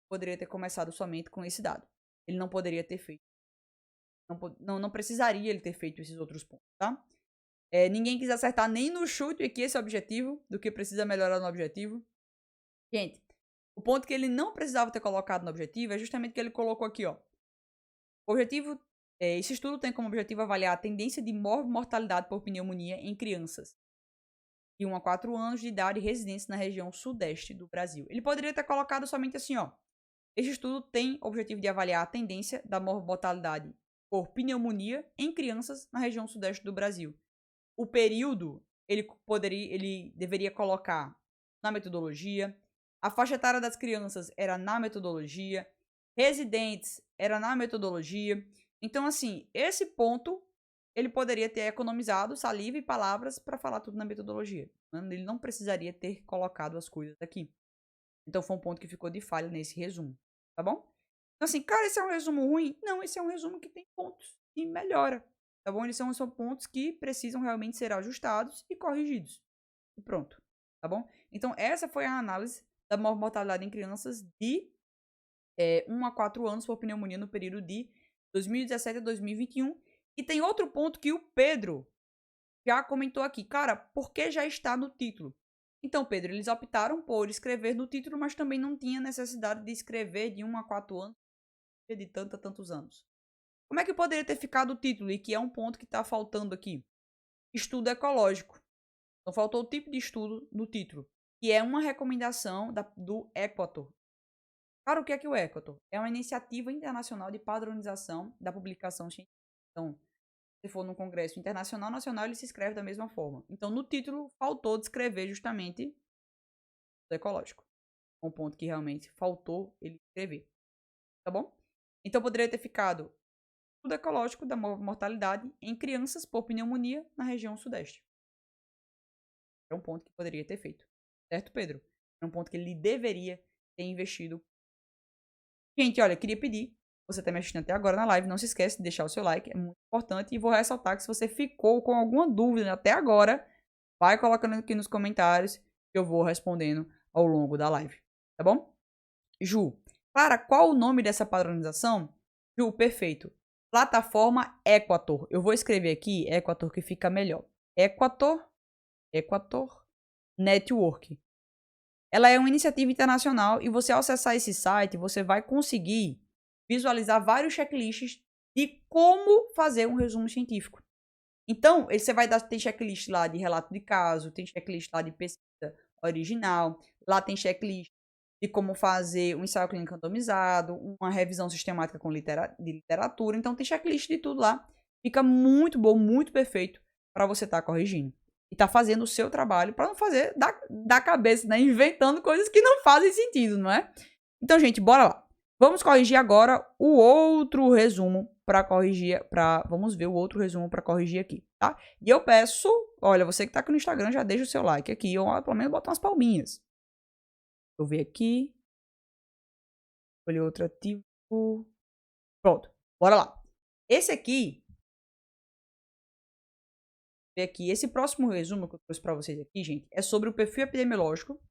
poderia ter começado somente com esse dado. Ele não poderia ter feito. Não precisaria ele ter feito esses outros pontos, tá? Ninguém quis acertar nem no chute aqui esse objetivo, do que precisa melhorar no objetivo. Gente, o ponto que ele não precisava ter colocado no objetivo é justamente o que ele colocou aqui, ó. O objetivo, esse estudo tem como objetivo avaliar a tendência de mortalidade por pneumonia em crianças de 1 a 4 anos de idade e residentes na região sudeste do Brasil. Ele poderia ter colocado somente assim, ó. Este estudo tem o objetivo de avaliar a tendência da mortalidade por pneumonia em crianças na região sudeste do Brasil. O período, ele deveria colocar na metodologia. A faixa etária das crianças era na metodologia. Residentes era na metodologia. Então, assim, esse ponto, ele poderia ter economizado saliva e palavras para falar tudo na metodologia. Ele não precisaria ter colocado as coisas aqui. Então, foi um ponto que ficou de falha nesse resumo, tá bom? Então, assim, cara, esse é um resumo ruim? Não, esse é um resumo que tem pontos de melhora, tá bom? Eles são pontos que precisam realmente ser ajustados e corrigidos. E pronto, tá bom? Então, essa foi a análise da mortalidade em crianças de 1 a 4 anos por pneumonia no período de 2017 a 2021. E tem outro ponto que o Pedro já comentou aqui. Cara, porque já está no título? Então, Pedro, eles optaram por escrever no título, mas também não tinha necessidade de escrever de 1 a 4 anos, de tantos anos. Como é que poderia ter ficado o título? E que é um ponto que está faltando aqui. Estudo ecológico. Então, faltou o tipo de estudo no título, que é uma recomendação do Equator. Cara, o que é o Equator? É uma iniciativa internacional de padronização da publicação científica. Então, se for num congresso internacional, nacional, ele se escreve da mesma forma. Então, no título, faltou descrever justamente o ecológico. Um ponto que realmente faltou ele escrever. Tá bom? Então, poderia ter ficado estudo ecológico da mortalidade em crianças por pneumonia na região sudeste. É um ponto que poderia ter feito. Certo, Pedro? É um ponto que ele deveria ter investido. Gente, olha, queria pedir, você está me assistindo até agora na live, não se esquece de deixar o seu like, é muito importante. E vou ressaltar que se você ficou com alguma dúvida até agora, vai colocando aqui nos comentários que eu vou respondendo ao longo da live. Tá bom? Ju, Clara, qual o nome dessa padronização? Ju, perfeito. Plataforma Equator. Eu vou escrever aqui Equator que fica melhor. Equator Network. Ela é uma iniciativa internacional e você, ao acessar esse site, você vai conseguir visualizar vários checklists de como fazer um resumo científico. Então, você vai dar, tem checklist lá de relato de caso, tem checklist lá de pesquisa original, lá tem checklist de como fazer um ensaio clínico randomizado, uma revisão sistemática de literatura. Então, tem checklist de tudo lá. Fica muito bom, muito perfeito para você estar corrigindo. E tá fazendo o seu trabalho para não fazer da cabeça, né? Inventando coisas que não fazem sentido, não é? Então, gente, bora lá. Vamos corrigir agora o outro resumo para corrigir. Vamos ver o outro resumo para corrigir aqui, tá? E eu peço, olha, você que tá aqui no Instagram, já deixa o seu like aqui, ou pelo menos botar umas palminhas. Deixa eu ver aqui. Escolher outro ativo. Pronto, bora lá. Esse aqui. Esse próximo resumo que eu trouxe para vocês aqui, gente, é sobre o perfil epidemiológico.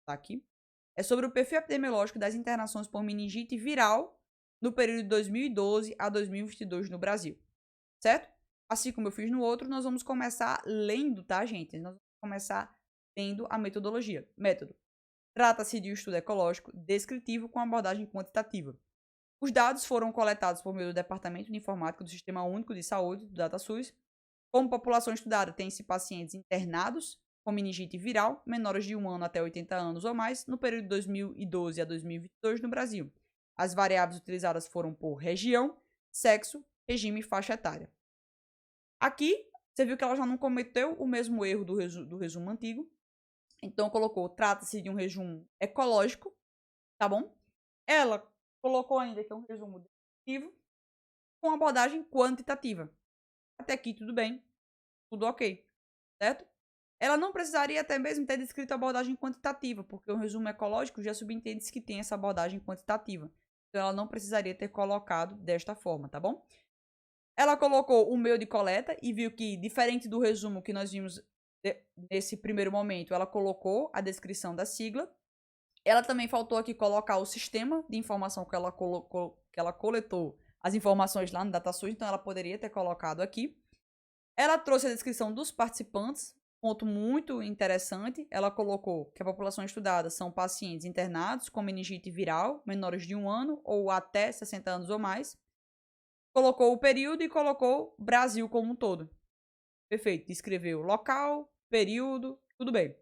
Tá aqui. É sobre o perfil epidemiológico das internações por meningite viral no período de 2012 a 2022 no Brasil. Certo? Assim como eu fiz no outro, nós vamos começar lendo, tá, gente? Nós vamos começar lendo a metodologia. Método. Trata-se de um estudo ecológico descritivo com abordagem quantitativa. Os dados foram coletados por meio do Departamento de Informática do Sistema Único de Saúde, do DataSUS, Como população estudada, tem-se pacientes internados com meningite viral, menores de 1 ano até 80 anos ou mais, no período de 2012 a 2022 no Brasil. As variáveis utilizadas foram por região, sexo, regime e faixa etária. Aqui, você viu que ela já não cometeu o mesmo erro do resumo antigo. Então, colocou, trata-se de um resumo ecológico, tá bom? Ela colocou ainda que é um resumo descritivo com abordagem quantitativa. Até aqui, tudo bem, tudo ok, certo? Ela não precisaria até mesmo ter descrito a abordagem quantitativa, porque o resumo ecológico já subentende que tem essa abordagem quantitativa. Então, ela não precisaria ter colocado desta forma, tá bom? Ela colocou o meio de coleta e viu que, diferente do resumo que nós vimos nesse primeiro momento, ela colocou a descrição da sigla. Ela também faltou aqui colocar o sistema de informação que ela coletou as informações lá no DataSource, então ela poderia ter colocado aqui. Ela trouxe a descrição dos participantes, ponto muito interessante. Ela colocou que a população estudada são pacientes internados com meningite viral, menores de 1 ano ou até 60 anos ou mais. Colocou o período e colocou Brasil como um todo. Perfeito. Descreveu local, período, tudo bem.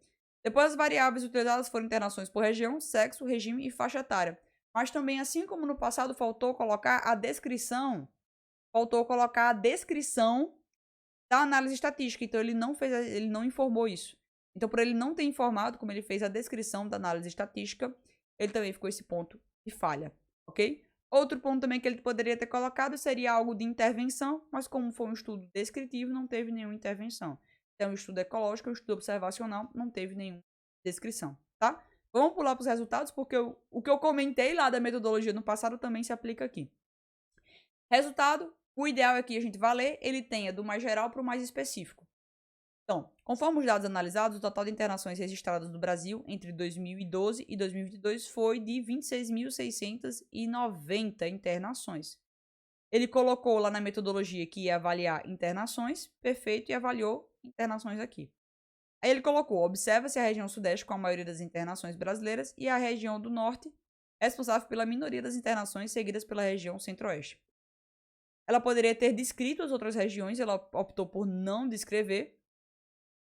Depois as variáveis utilizadas foram internações por região, sexo, regime e faixa etária. Mas também, assim como no passado, faltou colocar a descrição da análise estatística. Então, ele não informou isso. Então, por ele não ter informado, como ele fez a descrição da análise estatística, ele também ficou esse ponto de falha, ok? Outro ponto também que ele poderia ter colocado seria algo de intervenção, mas como foi um estudo descritivo, não teve nenhuma intervenção. Então, um estudo ecológico, um estudo observacional, não teve nenhuma descrição, tá? Vamos pular para os resultados, porque o que eu comentei lá da metodologia no passado também se aplica aqui. Resultado, o ideal é que a gente vá ler, ele tenha do mais geral para o mais específico. Então, conforme os dados analisados, o total de internações registradas no Brasil entre 2012 e 2022 foi de 26.690 internações. Ele colocou lá na metodologia que ia avaliar internações, perfeito, e avaliou internações aqui. Aí ele colocou, observa-se a região sudeste com a maioria das internações brasileiras e a região do norte, responsável pela minoria das internações, seguidas pela região centro-oeste. Ela poderia ter descrito as outras regiões, ela optou por não descrever,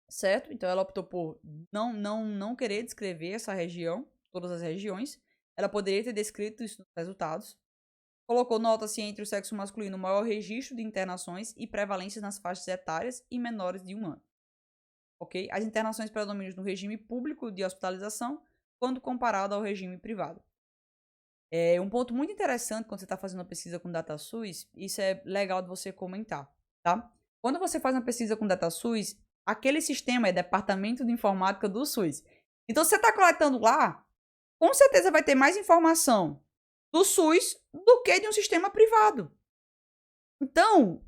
certo? Então, ela optou por não querer descrever essa região, todas as regiões. Ela poderia ter descrito isso nos resultados. Colocou nota-se entre o sexo masculino o maior registro de internações e prevalências nas faixas etárias e menores de 1 ano. Ok? As internações predominam no regime público de hospitalização, quando comparado ao regime privado. Um ponto muito interessante quando você está fazendo uma pesquisa com DataSUS, isso é legal de você comentar, tá? Quando você faz uma pesquisa com DataSUS, aquele sistema é Departamento de Informática do SUS. Então, se você está coletando lá, com certeza vai ter mais informação do SUS do que de um sistema privado. Então,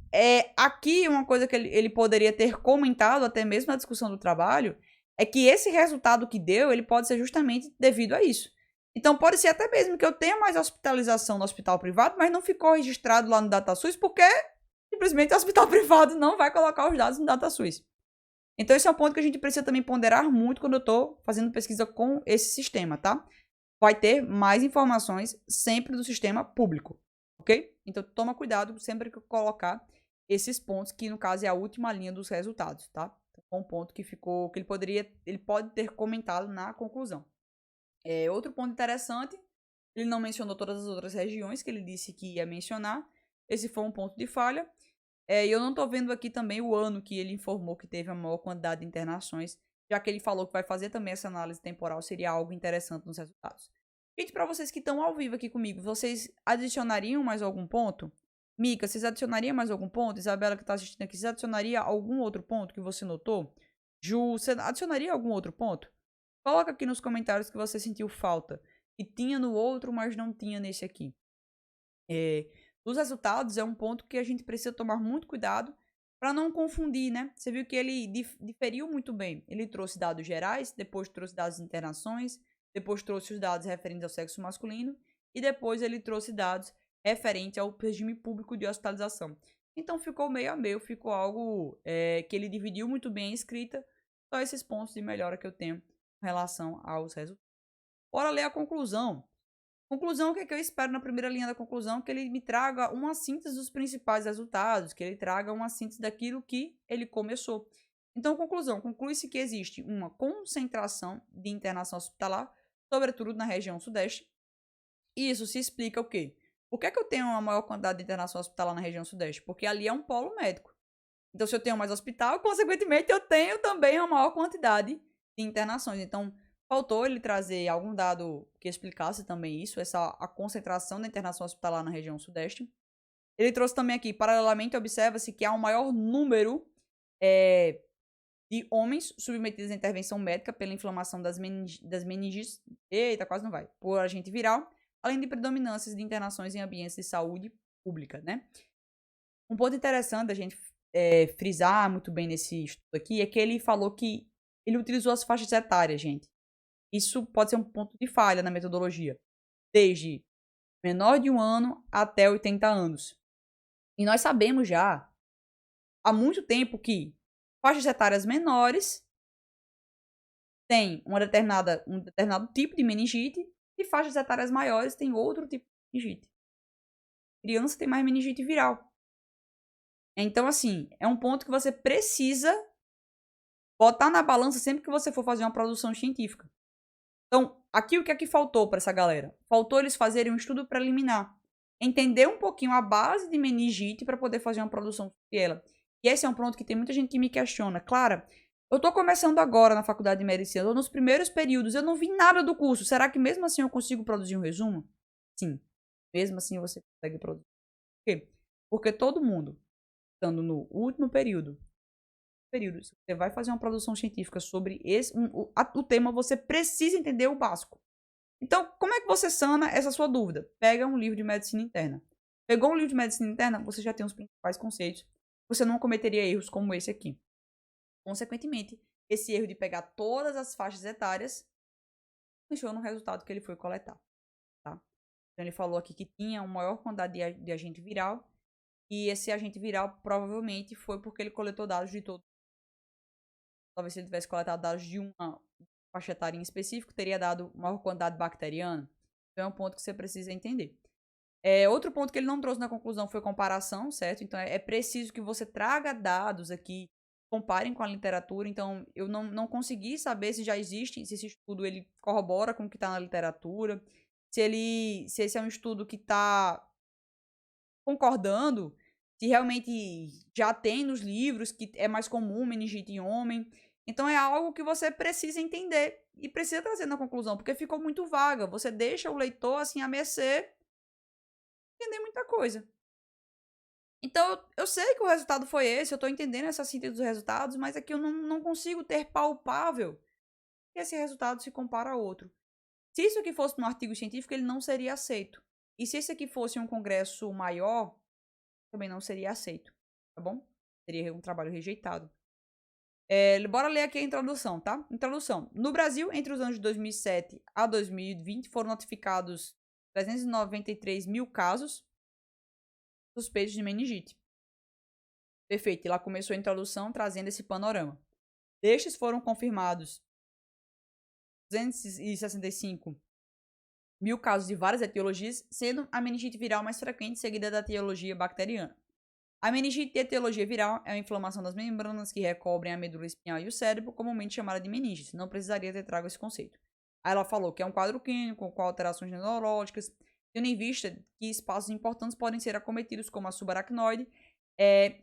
aqui uma coisa que ele poderia ter comentado, até mesmo na discussão do trabalho, é que esse resultado que deu, ele pode ser justamente devido a isso. Então, pode ser até mesmo que eu tenha mais hospitalização no hospital privado, mas não ficou registrado lá no DataSUS, porque simplesmente o hospital privado não vai colocar os dados no DataSUS. Então, esse é um ponto que a gente precisa também ponderar muito quando eu estou fazendo pesquisa com esse sistema, tá? Vai ter mais informações sempre do sistema público, ok? Então, toma cuidado sempre que eu colocar esses pontos, que no caso é a última linha dos resultados, tá? Um ponto que ficou, que ele pode ter comentado na conclusão. Outro ponto interessante, ele não mencionou todas as outras regiões que ele disse que ia mencionar. Esse foi um ponto de falha. E eu não estou vendo aqui também o ano que ele informou que teve a maior quantidade de internações, já que ele falou que vai fazer também essa análise temporal, seria algo interessante nos resultados. Gente, para vocês que estão ao vivo aqui comigo, vocês adicionariam mais algum ponto? Mica, vocês adicionariam mais algum ponto? Isabela, que está assistindo aqui, você adicionaria algum outro ponto que você notou? Ju, você adicionaria algum outro ponto? Coloca aqui nos comentários que você sentiu falta. E tinha no outro, mas não tinha nesse aqui. Os resultados é um ponto que a gente precisa tomar muito cuidado para não confundir, né? Você viu que ele diferiu muito bem. Ele trouxe dados gerais, depois trouxe dados de internações, depois trouxe os dados referentes ao sexo masculino e depois ele trouxe dados referentes ao regime público de hospitalização. Então ficou meio a meio, ficou algo que ele dividiu muito bem a escrita. Só esses pontos de melhora que eu tenho em relação aos resultados. Bora ler a conclusão. Conclusão, o que é que eu espero na primeira linha da conclusão? Que ele me traga uma síntese dos principais resultados, que ele traga uma síntese daquilo que ele começou. Então, conclusão, conclui-se que existe uma concentração de internação hospitalar, sobretudo na região sudeste. E isso se explica o quê? Por que é que eu tenho uma maior quantidade de internação hospitalar na região sudeste? Porque ali é um polo médico. Então, se eu tenho mais hospital, consequentemente, eu tenho também uma maior quantidade de internações. Então, faltou ele trazer algum dado que explicasse também isso, a concentração da internação hospitalar na região sudeste. Ele trouxe também aqui, paralelamente, observa-se que há um maior número de homens submetidos à intervenção médica pela inflamação das meninges, eita, quase não vai, por agente viral, além de predominâncias de internações em ambientes de saúde pública, né? Um ponto interessante da gente frisar muito bem nesse estudo aqui é que ele falou que ele utilizou as faixas etárias, gente. Isso pode ser um ponto de falha na metodologia. Desde menor de 1 ano até 80 anos. E nós sabemos já, há muito tempo, que faixas etárias menores têm um determinado tipo de meningite e faixas etárias maiores têm outro tipo de meningite. Criança tem mais meningite viral. Então, assim, é um ponto que você precisa botar na balança sempre que você for fazer uma produção científica. Então, aqui o que é que faltou para essa galera? Faltou eles fazerem um estudo preliminar. Entender um pouquinho a base de meningite para poder fazer uma produção sobre ela. E esse é um ponto que tem muita gente que me questiona. Clara, eu tô começando agora na faculdade de medicina, eu tô nos primeiros períodos, eu não vi nada do curso. Será que mesmo assim eu consigo produzir um resumo? Sim. Mesmo assim você consegue produzir. Por quê? Porque todo mundo, estando no último período, se você vai fazer uma produção científica sobre o tema, você precisa entender o básico. Então, como é que você sana essa sua dúvida? Pega um livro de medicina interna. Pegou um livro de medicina interna, você já tem os principais conceitos. Você não cometeria erros como esse aqui. Consequentemente, esse erro de pegar todas as faixas etárias deixou no resultado que ele foi coletar. Tá? Então, ele falou aqui que tinha uma maior quantidade de agente viral. E esse agente viral provavelmente foi porque ele coletou dados de todo. Talvez se ele tivesse coletado dados de uma faixa etária em específico, teria dado maior quantidade bacteriana. Então é um ponto que você precisa entender. Outro ponto que ele não trouxe na conclusão foi comparação, certo? Então é preciso que você traga dados aqui, comparem com a literatura. Então eu não consegui saber se já existe, se esse estudo ele corrobora com o que está na literatura, se esse é um estudo que está concordando, se realmente já tem nos livros que é mais comum meningite em homem. Então é algo que você precisa entender e precisa trazer na conclusão, porque ficou muito vaga. Você deixa o leitor assim a mercê entender muita coisa. Então eu sei que o resultado foi esse, eu tô entendendo essa síntese dos resultados, mas aqui eu não consigo ter palpável que esse resultado se compara a outro. Se isso aqui fosse um artigo científico, ele não seria aceito. E se esse aqui fosse um congresso maior, também não seria aceito, tá bom? Seria um trabalho rejeitado. Bora ler aqui a introdução, tá? Introdução. No Brasil, entre os anos de 2007 a 2020, foram notificados 393 mil casos suspeitos de meningite. Perfeito. E lá começou a introdução trazendo esse panorama. Destes foram confirmados 265 mil casos de várias etiologias, sendo a meningite viral mais frequente, seguida da etiologia bacteriana. A meningite de etiologia viral é uma inflamação das membranas que recobrem a medula espinhal e o cérebro, comumente chamada de meningite. Não precisaria ter trago esse conceito. Aí ela falou que é um quadro clínico com alterações neurológicas, tendo em vista que espaços importantes podem ser acometidos, como a subaracnoide,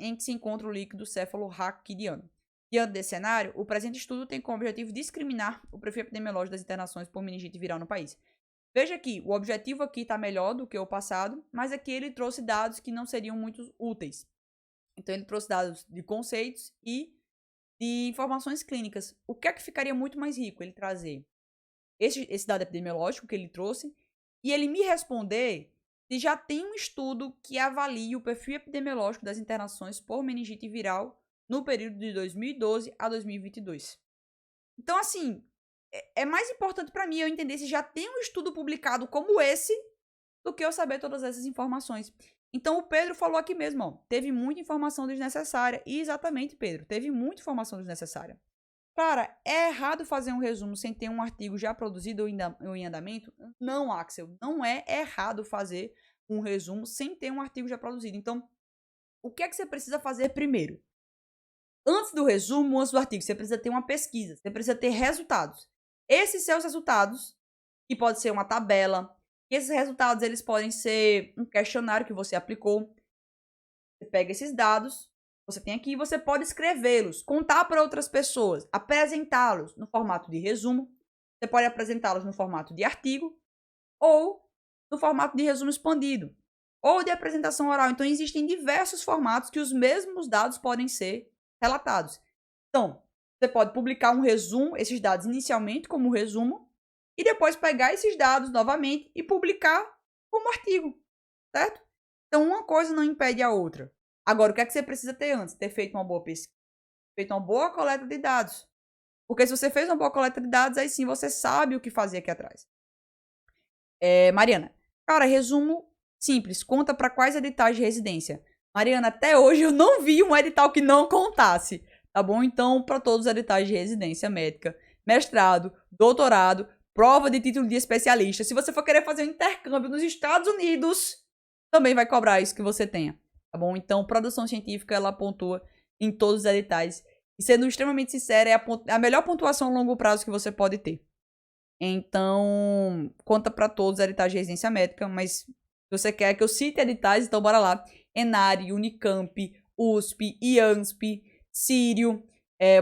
em que se encontra o líquido cefalorraquidiano. Diante desse cenário, o presente estudo tem como objetivo discriminar o perfil epidemiológico das internações por meningite viral no país. Veja que o objetivo aqui está melhor do que o passado, mas aqui ele trouxe dados que não seriam muito úteis. Então ele trouxe dados de conceitos e de informações clínicas. O que é que ficaria muito mais rico? Ele trazer esse dado epidemiológico que ele trouxe e ele me responder se já tem um estudo que avalie o perfil epidemiológico das internações por meningite viral no período de 2012 a 2022. Então, assim, é mais importante para mim eu entender se já tem um estudo publicado como esse do que eu saber todas essas informações. Então, o Pedro falou aqui mesmo, ó, teve muita informação desnecessária. E exatamente, Pedro, teve muita informação desnecessária. Cara, é errado fazer um resumo sem ter um artigo já produzido ou em andamento? Não, Axel, não é errado fazer um resumo sem ter um artigo já produzido. Então, o que é que você precisa fazer primeiro? Antes do resumo, antes do artigo, você precisa ter uma pesquisa, você precisa ter resultados. Esses seus resultados, que pode ser uma tabela, esses resultados eles podem ser um questionário que você aplicou. Você pega esses dados, você tem aqui, você pode escrevê-los, contar para outras pessoas, apresentá-los no formato de resumo. Você pode apresentá-los no formato de artigo ou no formato de resumo expandido ou de apresentação oral. Então, existem diversos formatos que os mesmos dados podem ser relatados. Então, você pode publicar um resumo, esses dados inicialmente como resumo, e depois pegar esses dados novamente e publicar como artigo, certo? Então, uma coisa não impede a outra. Agora, o que é que você precisa ter antes? Ter feito uma boa pesquisa, feito uma boa coleta de dados. Porque se você fez uma boa coleta de dados, aí sim você sabe o que fazer aqui atrás. Mariana, cara, resumo simples. Conta para quais editais de residência? Mariana, até hoje eu não vi um edital que não contasse, tá bom? Então, para todos os editais de residência médica, mestrado, doutorado, prova de título de especialista. Se você for querer fazer um intercâmbio nos Estados Unidos, também vai cobrar isso que você tenha, tá bom? Então, produção científica, ela pontua em todos os editais. E sendo extremamente sincera, é a melhor pontuação a longo prazo que você pode ter. Então, conta para todos os editais de residência médica, mas se você quer que eu cite editais, então bora lá. Enare, Unicamp, USP, IANSP, Sírio,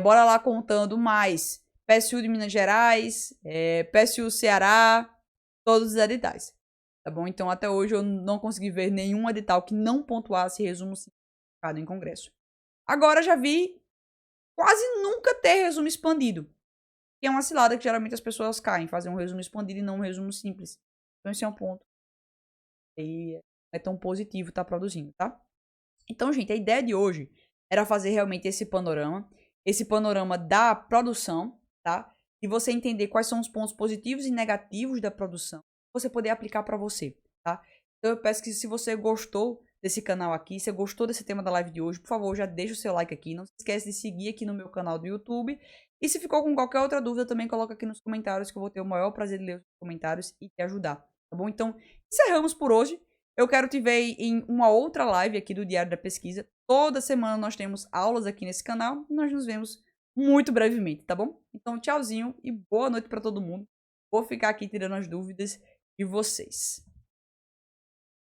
bora lá contando mais. PSU de Minas Gerais, PSU Ceará, todos os editais. Tá bom? Então, até hoje eu não consegui ver nenhum edital que não pontuasse resumo simplificado em congresso. Agora já vi quase nunca ter resumo expandido. Que é uma cilada que geralmente as pessoas caem, fazer um resumo expandido e não um resumo simples. Então esse é um ponto. E é tão positivo estar produzindo, tá? Então, gente, a ideia de hoje era fazer realmente esse panorama da produção, tá? E você entender quais são os pontos positivos e negativos da produção, você poder aplicar para você, tá? Então eu peço que se você gostou desse canal aqui, se você gostou desse tema da live de hoje, por favor, já deixa o seu like aqui, não se esquece de seguir aqui no meu canal do YouTube, e se ficou com qualquer outra dúvida, também coloca aqui nos comentários, que eu vou ter o maior prazer de ler os comentários e te ajudar, tá bom? Então, encerramos por hoje. Eu quero te ver em uma outra live aqui do Diário da Pesquisa. Toda semana nós temos aulas aqui nesse canal. E nós nos vemos muito brevemente, tá bom? Então, tchauzinho e boa noite para todo mundo. Vou ficar aqui tirando as dúvidas de vocês.